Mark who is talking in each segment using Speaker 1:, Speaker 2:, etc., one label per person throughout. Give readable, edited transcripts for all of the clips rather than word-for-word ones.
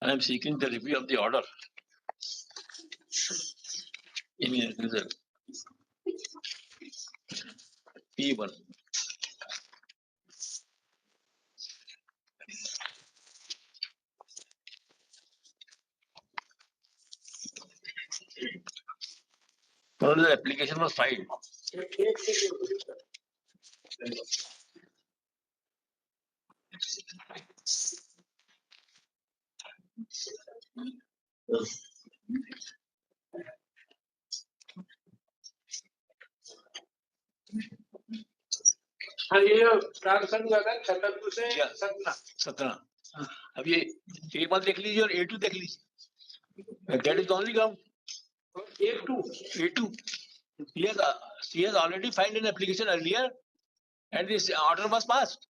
Speaker 1: I am seeking the review of the order in result P1. Well, the application was filed.
Speaker 2: हाँ, ये transfer हुआ था छतरपुर से सतना।
Speaker 1: 17। अब ये A1 देख लीजिए और A2 देख लीजिए. That is the only ground. A2. She has already filed an application earlier, and this order was passed.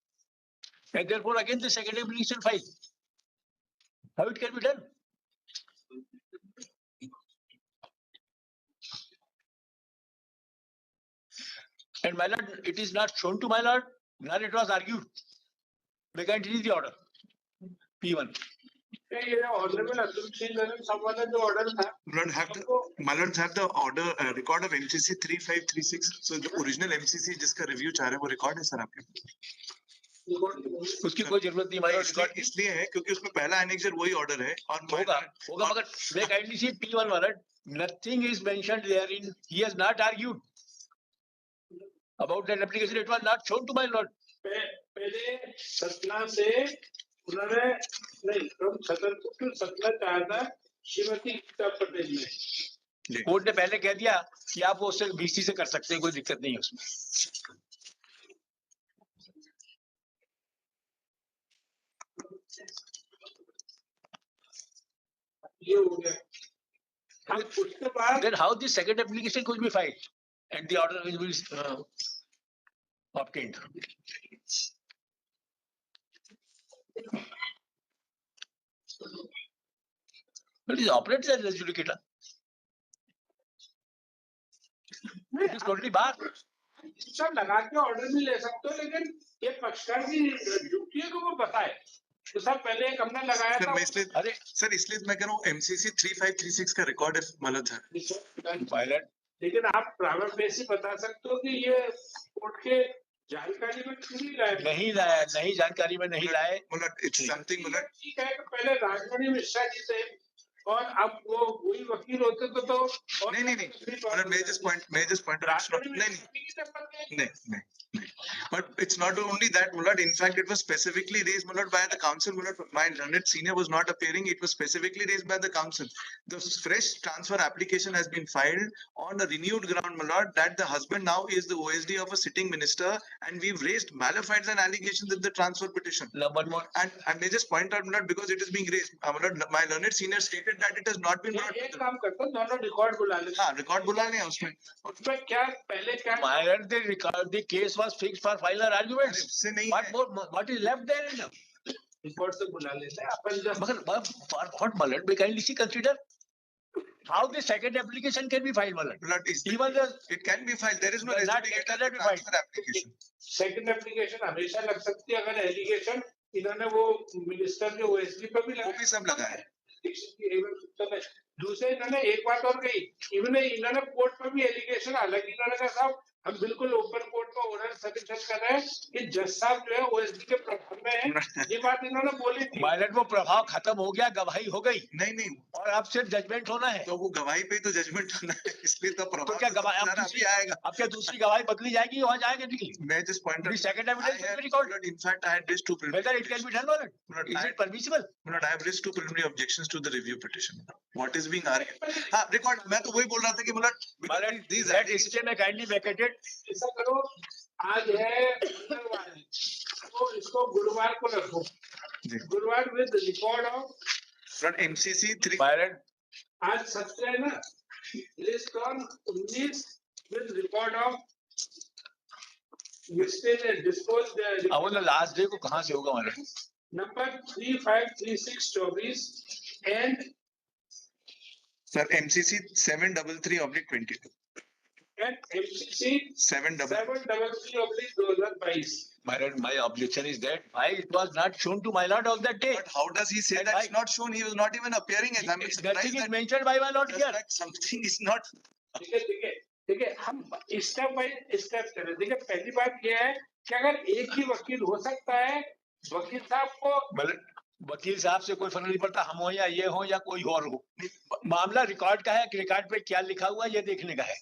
Speaker 1: And therefore, again, the second application filed. How it can be done? And my lord, it is not shown to my lord, nor it was argued. Because it is the order. P1.
Speaker 2: ये honourable Atul Singh संबंध जो order था.
Speaker 3: My lords have the order record of MCC 3536. So the original MCC जिसका review चाह रहे हैं वो record है सर आपके.
Speaker 1: उसकी कोई जरूरत नहीं हमारे रिकॉर्ड
Speaker 3: इसलिए है क्योंकि उसमें पहला annexure वही order है और
Speaker 1: होगा मगर मैं काइंडली सी P1 वाला nothing is mentioned therein. He has not argued about that application. It was not shown to my lord.
Speaker 2: पहले सतना से उन्होंने नहीं from छतरपुर टू सतना चाहा था श्रीमती गीता पटेल ने.
Speaker 1: कोर्ट ने पहले कह दिया कि आप वो उससे BC से कर सकते हैं, कोई दिक्कत नहीं है उसमें.
Speaker 2: ये हो गया. हम उसके बाद
Speaker 1: Then how the second application could be filed and the order will be obtained. But it operates as res judicator. It is totally barred.
Speaker 2: सब लगा के ऑर्डर भी ले सकते हो, लेकिन ये पक्षकार की ड्यूटी है कि वो बताए. तो सब पहले एक हमने लगाया था.
Speaker 1: अरे
Speaker 3: सर इसलिए मैं कह रहा हूँ MCC 3536 का रिकॉर्ड है मतलब है.
Speaker 2: लेकिन आप प्राइवेट बेस ही बता सकते हो कि ये कोर्ट के जानकारी में
Speaker 1: नहीं लाया, नहीं जानकारी में नहीं लाए.
Speaker 3: मतलब इट्स समथिंग मतलब
Speaker 2: ठीक है कि पहले राजमणि मिश्रा जी थे और अब वो वही वकील होते तो
Speaker 3: नहीं मतलब मैं जस्ट पॉइंट नहीं but it's not only that Mulad. In fact, it was specifically raised Mulad by the council. Mulad, my learned senior was not appearing. It was specifically raised by the council. The fresh transfer application has been filed on a renewed ground Mulad, that the husband now is the OSD of a sitting minister, and we've raised malafide and allegations in the transfer petition.
Speaker 1: One more.
Speaker 3: And may just point out Mulad, because it is being raised. Mulad, my learned senior stated that it has not been brought.
Speaker 2: एक काम करता हूँ, दोनों record बुला लेते हैं.
Speaker 3: हाँ, record बुला लें उसमें.
Speaker 2: उसमें क्या पहले क्या?
Speaker 1: My lord, the case was fixed for final arguments.
Speaker 3: इससे नहीं
Speaker 1: What more? What is left there?
Speaker 2: Record से बुला लेते हैं अपन.
Speaker 1: मगर for what, my lord, we kindly consider how the second application can be filed, my lord. Even
Speaker 3: it can be filed. There is no
Speaker 2: application. Second application हमेशा लग सकती है अगर एलिगेशन इन्होंने वो मिनिस्टर के OSD पे भी
Speaker 3: वो भी सब लगा है.
Speaker 2: दूसरे इन्होंने एक बात और कही, इन्होंने कोर्ट पर भी एलिगेशन, हालांकि इन्होंने कहा साहब हम बिल्कुल ओपन कोर्ट का ऑर्डर सजेशन कर रहे हैं कि जज साहब जो है OSD के प्रभाव में है. ये बात इन्होंने बोली थी.
Speaker 1: माइलर वो प्रभाव खत्म हो गया, गवाही हो गई.
Speaker 3: नहीं
Speaker 1: और अब सिर्फ जजमेंट होना है.
Speaker 3: तो वो गवाही पे तो जजमेंट होना है, इसलिए तो प्रभाव
Speaker 1: क्या गवाही
Speaker 3: अभी आएगा.
Speaker 1: अब क्या दूसरी गवाही बदली जाएगी, वहां जाएंगे निकली.
Speaker 3: मैं just point out
Speaker 1: second evidence will be recorded.
Speaker 3: In fact, I had raised two
Speaker 1: whether it can be done or not. Is it permissible?
Speaker 3: I have raised two preliminary objections to the review petition. What is being argued? हाँ, record. मैं तो वही बोल रहा था कि मतलब
Speaker 1: that stay में kindly vacated.
Speaker 2: ऐसा करो, आज है मंगलवार, तो इसको गुरुवार को रखो. गुरुवार विद रिकॉर्ड ऑफ
Speaker 3: MCC 3.
Speaker 2: आज 17 है ना, list on 19 with record of dispose.
Speaker 1: अब लास्ट डे को कहाँ से होगा हमारा
Speaker 2: number 353624 and
Speaker 3: sir MCC 733/22
Speaker 2: and MCC
Speaker 3: 733/2022.
Speaker 1: My objection is that why it was not shown to my lord on that day.
Speaker 3: But how does he say
Speaker 1: And
Speaker 3: that
Speaker 1: why-
Speaker 3: it's not shown? He was not even appearing as. I'm
Speaker 1: Nothing
Speaker 3: surprised
Speaker 1: is
Speaker 3: that,
Speaker 1: mentioned by my lord
Speaker 3: just
Speaker 1: here.
Speaker 3: that something is not.
Speaker 2: ठीक है ठीक है ठीक है, हम step by step चले। देखिए पहली बात यह है कि अगर एक ही वकील हो सकता है, वकील साहब को
Speaker 1: मतलब वकील साहब से कोई फर्क नहीं पड़ता, हम हो या ये हो या कोई और हो, मामला रिकॉर्ड का है कि रिकॉर्ड पे क्या लिखा हुआ है ये देखने का है।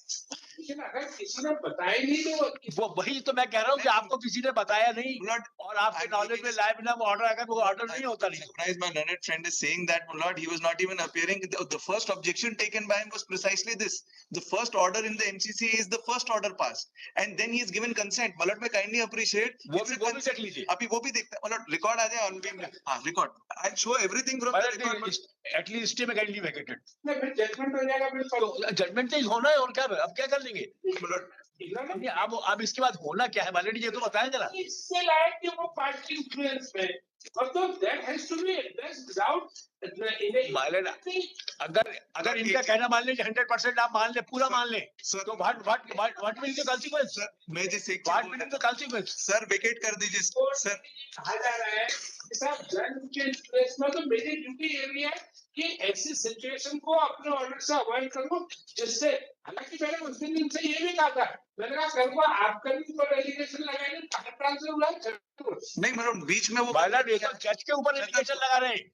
Speaker 2: लेकिन अगर किसी ने बताया ही नहीं तो
Speaker 1: वो वही तो मैं कह रहा हूँ कि आपको किसी ने बताया नहीं
Speaker 3: Lord,
Speaker 1: और आपके
Speaker 3: I'm
Speaker 1: नॉलेज
Speaker 3: making
Speaker 1: में
Speaker 3: this-
Speaker 1: लाइव ना वो ऑर्डर आएगा, वो ऑर्डर नहीं होता
Speaker 3: I'm
Speaker 1: नहीं।
Speaker 3: surprised my learned friend is saying that, my lord, he was not even appearing. The first objection taken by him was precisely this. The first order in the MCC is the first order passed, and then he is given consent. My lord, may kindly appreciate.
Speaker 1: वो
Speaker 3: it's
Speaker 1: भी
Speaker 3: a
Speaker 1: वो भी
Speaker 3: consent.
Speaker 1: देख लीजिए।
Speaker 3: अभी वो भी देखते हैं। My lord, record आ जाए on beam में। हाँ, record. I'll show everything from the record. but-
Speaker 1: at least stay में काइंडली वैकेटेड,
Speaker 2: फिर जजमेंट हो जाएगा। फिर
Speaker 1: तो जजमेंट तो होना है और क्या, अब क्या कर लेंगे?
Speaker 3: My lord,
Speaker 2: इन्होंने
Speaker 1: अब इसके बाद होना क्या है मालिनी, ये तो बताएं जरा।
Speaker 2: इससे लायक कि वो पार्टी इन्फ्लुएंस में, और तो that has to be addressed without
Speaker 1: मालिनी, अगर इनका कहना मान लीजिए 100% आप मान ले, पूरा मान ले,
Speaker 3: sir,
Speaker 1: तो what will the consequence?
Speaker 3: sir, मैं जिस एक
Speaker 1: what will the consequence?
Speaker 3: Sir vacate कर दीजिए सर।
Speaker 2: कहा जा रहा है कि साहब जज के इन्फ्लुएंस में, तो मेरी ड्यूटी ये भी है कि ऐसी सिचुएशन को अपने ऑर्डर से अवॉइड करूं, जिससे, हालांकि मैंने उस दिन इनसे ये भी कहा था, मैंने कहा कल को आपका भी ऊपर एलिगेशन लगाएंगे, ट्रांसफर हुआ
Speaker 3: नहीं मतलब बीच में वो
Speaker 1: मालिनी ये तो जज के ऊपर एलिगेशन लगा रहे हैं।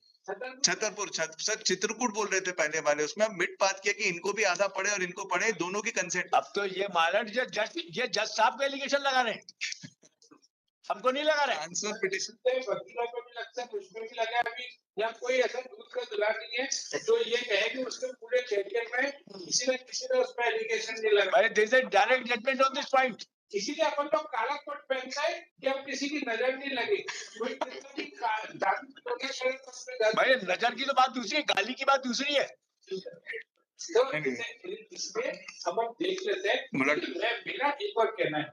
Speaker 3: छतरपुर सर चित्रकूट बोल रहे थे पहले वाले, उसमें हम मिड बात किया कि इनको भी आधा पड़े और इनको पड़े, दोनों की कंसेंट।
Speaker 1: अब तो ये मालिनी ये जज साहब को एलिगेशन लगा रहे हैं, हमको नहीं लगा रहे हैं।
Speaker 3: आंसर पिटिशन
Speaker 2: वकीलों को भी लगता है, मुझको भी लगा अभी, या कोई ऐसा दूध का दुला नहीं है जो ये कहे कि उसके पूरे कैरियर में किसी न किसी ने उस पर एलिगेशन नहीं लगा।
Speaker 1: भाई this is direct judgment on this point.
Speaker 2: इसीलिए अपन लोग काला कोट पहनता है कि अब किसी की नजर नहीं लगे, कोई कितना भी दाबी करे तो उस पे
Speaker 1: भाई नजर की तो बात दूसरी है, गाली की बात दूसरी है।
Speaker 2: तो इसमें हम अब देख लेते हैं। मेरा एक और कहना है,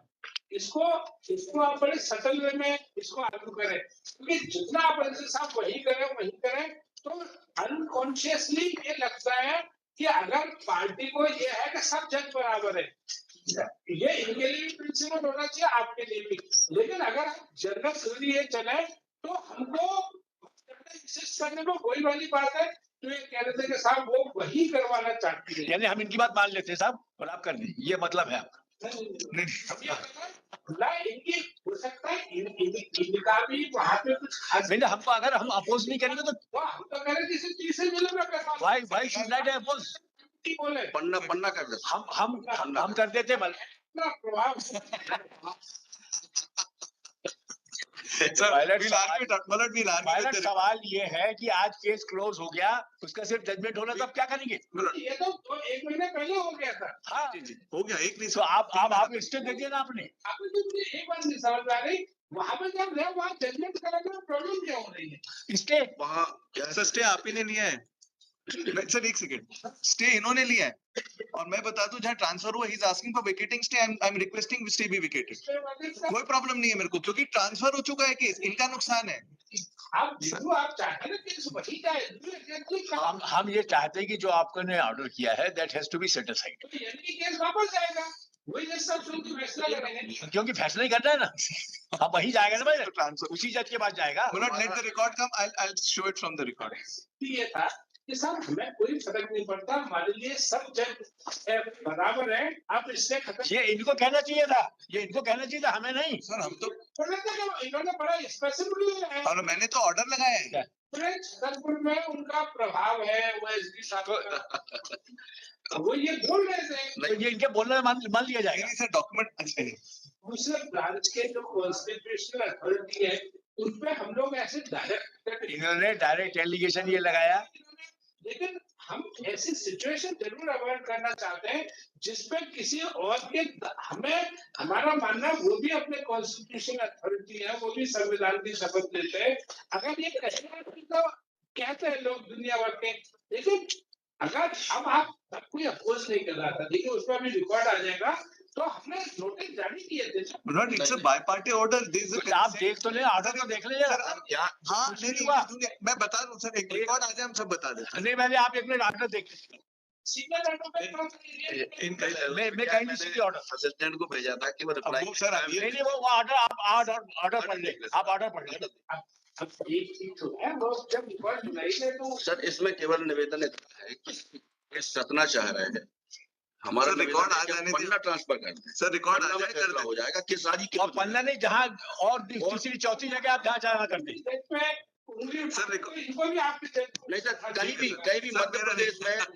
Speaker 2: इसको आप बड़े सटल वे में इसको आगू करें, क्योंकि जितना आप ऐसे साहब वही करें तो अनकॉन्शियसली ये लगता है कि अगर पार्टी को ये है कि सब जज बराबर है, ये इनके लिए भी प्रिंसिपल होना चाहिए, आपके लिए भी। लेकिन अगर आप जनरल थ्योरी ये चले तो हमको इंसिस्ट करने में वही वाली बात है तो ये कह रहे थे कि साहब वो वही करवाना चाहती है।
Speaker 1: यानी हम इनकी बात मान लेते हैं साहब और आप कर दीजिए, ये मतलब है आपका।
Speaker 2: इनकी हो सकता है इनका भी वहाँ पे कुछ खास
Speaker 1: नहीं हमको अगर हम अपोज नहीं करेंगे तो
Speaker 2: हम तो कह रहे जैसे तीसरे जिले में करवा
Speaker 1: भाई शुड नॉट अपोज।
Speaker 2: बोले
Speaker 4: पन्ना कर दे।
Speaker 1: हम कर देते बल
Speaker 2: इतना प्रभाव
Speaker 1: पायलट सवाल ये है कि आज केस क्लोज हो गया, उसका सिर्फ जजमेंट होना, तो अब क्या करेंगे?
Speaker 2: ये तो 1 महीने पहले हो गया था।
Speaker 1: हाँ
Speaker 3: हो गया एक नहीं
Speaker 1: तो आप स्टे दे दिया ना आपने।
Speaker 2: आपने तो एक बार नहीं समझ आ रही, वहाँ पे जब है वहाँ जजमेंट कराने में प्रॉब्लम क्या हो रही है?
Speaker 1: स्टे
Speaker 4: वहाँ
Speaker 3: सर स्टे आप ही ने लिया है सर, एक सेकंड, स्टे इन्होंने लिया है और मैं बता दूं जहाँ ट्रांसफर हुआ, he is asking for vacating stay, I am requesting stay be vacated. कोई प्रॉब्लम नहीं है मेरे को, क्योंकि ट्रांसफर हो चुका है केस, इनका नुकसान है।
Speaker 2: आप चाहते हैं कि वही जाए,
Speaker 1: हम ये चाहते हैं कि जो आपने ऑर्डर किया है that has to be set aside,
Speaker 2: तो यानी कि केस वापस जाएगा, वही जज सब सुन के फैसला करेंगे।
Speaker 1: क्योंकि फैसला ही करना है ना, हम वही जाएगा ना भाई,
Speaker 3: ट्रांसफर
Speaker 1: उसी जज के पास जाएगा।
Speaker 3: Let the record come, I show it from the record.
Speaker 2: ये था कि साहब हमें कोई फर्क नहीं पड़ता, हमारे लिए सब जज बराबर है, आप इससे खत्म।
Speaker 1: ये इनको कहना चाहिए था, हमें नहीं।
Speaker 3: सर हम तो,
Speaker 2: इन्होंने बड़ा स्पेसिफिकली है,
Speaker 3: और मैंने तो ऑर्डर लगाया है।
Speaker 2: छतरपुर में उनका प्रभाव है, वो एसडी साहब का, वो ये बोल रहे थे,
Speaker 1: तो ये इनके बोलने में मान लिया जाएगा।
Speaker 3: नहीं सर डॉक्यूमेंट अच्छा है।
Speaker 2: दूसरे ब्रांच के जो कॉन्स्टिट्यूशनल अथॉरिटी है उन पे हम लोग ऐसे डायरेक्ट
Speaker 1: इन्होंने डायरेक्ट एलिगेशन ये लगाया,
Speaker 2: लेकिन हम ऐसी सिचुएशन जरूर अवॉइड करना चाहते हैं जिसमें किसी और के, हमें हमारा मानना वो भी अपने कॉन्स्टिट्यूशन अथॉरिटी है, वो भी संविधान की शपथ लेते हैं। अगर ये कहेंगे तो कहते हैं लोग दुनिया भर के, लेकिन अगर अब आप कोई अपोज नहीं कर रहा था, देखिए उसमें भी रिकॉर्ड आ जाएगा, तो हमने नोटिस जारी किए थे।
Speaker 3: Not it's a by party order, this is
Speaker 1: आप देख तो ले, ऑर्डर तो देख लीजिए।
Speaker 4: क्या
Speaker 3: हाँ
Speaker 1: कुछ
Speaker 3: नहीं
Speaker 1: नहीं हुआ।
Speaker 3: मैं बता दूं सर, एक रिकॉर्ड आ जाए हम सब बता देते हैं।
Speaker 1: नहीं मैंने आप एक मिनट ऑर्डर देख लीजिए।
Speaker 2: सीनियर एडवोकेट
Speaker 1: मैं कहीं नहीं सीधी ऑर्डर
Speaker 4: असिस्टेंट को भेजा था कि वो रिप्लाई
Speaker 3: वो सर
Speaker 1: नहीं नहीं वो ऑर्डर आप ऑर्डर पढ़ ले आप ऑर्डर पढ़ ले
Speaker 2: अब एक चीज तो है वो जब रिकॉर्ड नहीं है तो
Speaker 4: सर इसमें केवल निवेदन इतना है कि ये सतना चाह रहे हैं हमारा
Speaker 3: सर, रिकॉर्ड आ जाने दीजिए।
Speaker 4: पन्ना ट्रांसफर कर दें
Speaker 3: सर रिकॉर्ड आ
Speaker 4: पन्ना में
Speaker 3: जाए कर
Speaker 4: फैसला
Speaker 3: दे।
Speaker 4: हो जाएगा किस राज्य की
Speaker 1: और पन्ना नहीं जहाँ और तीसरी चौथी जगह आप जहाँ चाहना कर दें
Speaker 3: सर,
Speaker 2: इनको भी आप
Speaker 4: नहीं सर कहीं भी
Speaker 3: सर,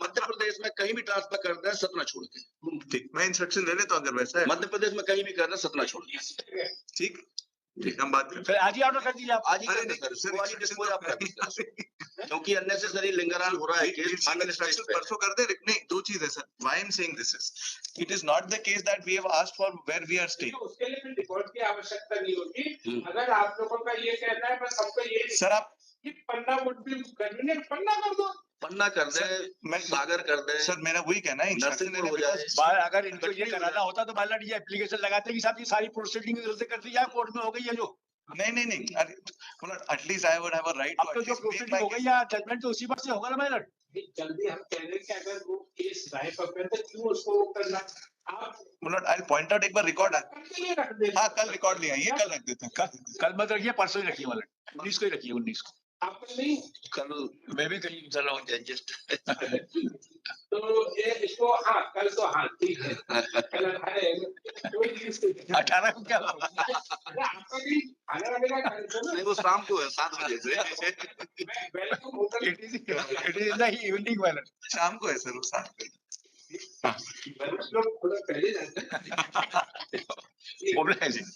Speaker 4: मध्य प्रदेश में कहीं भी ट्रांसफर कर दें सतना छोड़ के
Speaker 3: ठीक मैं इंस्ट्रक्शन ले लेता हूँ अगर वैसा है
Speaker 4: मध्य प्रदेश में कहीं भी कर दें सतना छोड़ के
Speaker 3: ठीक हम बात करते
Speaker 1: फिर आज ही ऑर्डर कर दीजिए आप
Speaker 4: आज ही कर दें सर वो वाली डिस्पोज आप कर दें क्योंकि अननेसेसरी लिंगरान हो रहा है केस फाइनल स्टेज पे
Speaker 3: परसों कर दे नहीं दो चीजें sir why I am saying this is it is not the case that we have asked for where we are staying
Speaker 2: उसके लिए फिर रिकॉर्ड की आवश्यकता नहीं होगी
Speaker 4: हम्म।
Speaker 2: अगर आप लोगों का ये कहना है बस हमको ये
Speaker 3: सर आप
Speaker 2: कि पन्ना वुड बी कन्वीनियंट पन्ना कर दो
Speaker 4: पन्ना कर दे
Speaker 3: मैं
Speaker 4: सागर कर दे
Speaker 3: सर मेरा वही कहना है इंस्ट्रक्शन
Speaker 4: नरसिंहपुर हो जाए
Speaker 1: बाहर अगर इनको ये कराना होता तो मान लीजिए एप्लीकेशन लगाते कि साहब ये सारी प्रोसीडिंग जल्दी कर दी जाए कोर्ट में हो गई है जो
Speaker 3: नहीं at least I would have a right
Speaker 1: अब तो जो प्रोसीडिंग हो गई है जजमेंट तो उसी बात से होगा ना मैडम
Speaker 2: जल्दी हम कह रहे हैं कि अगर वो केस राय पर है तो क्यों उसको वो करना आप
Speaker 3: मतलब आई पॉइंट आउट एक बार रिकॉर्ड
Speaker 2: करके लिए रख दे
Speaker 3: हाँ कल रिकॉर्ड ले आइए कल रख देते हैं
Speaker 1: कल मत रखिए परसों ही रखिए मैडम 19 को ही रखिए 19 को
Speaker 2: आपको नहीं
Speaker 4: कल
Speaker 1: मैं भी कहीं चला हूँ
Speaker 4: जस्ट
Speaker 2: तो ये इसको हाँ कल तो हाँ ठीक है कल
Speaker 1: 18 को क्या
Speaker 2: आपका भी आने वाले का कार्यक्रम
Speaker 4: नहीं वो शाम को है 7 बजे से
Speaker 2: मैं welcome hotel
Speaker 1: it is the evening madam
Speaker 3: शाम को है सर वो 7 बजे
Speaker 2: लोग थोड़ा पहले जाते हैं
Speaker 1: मोबिलाइजिंग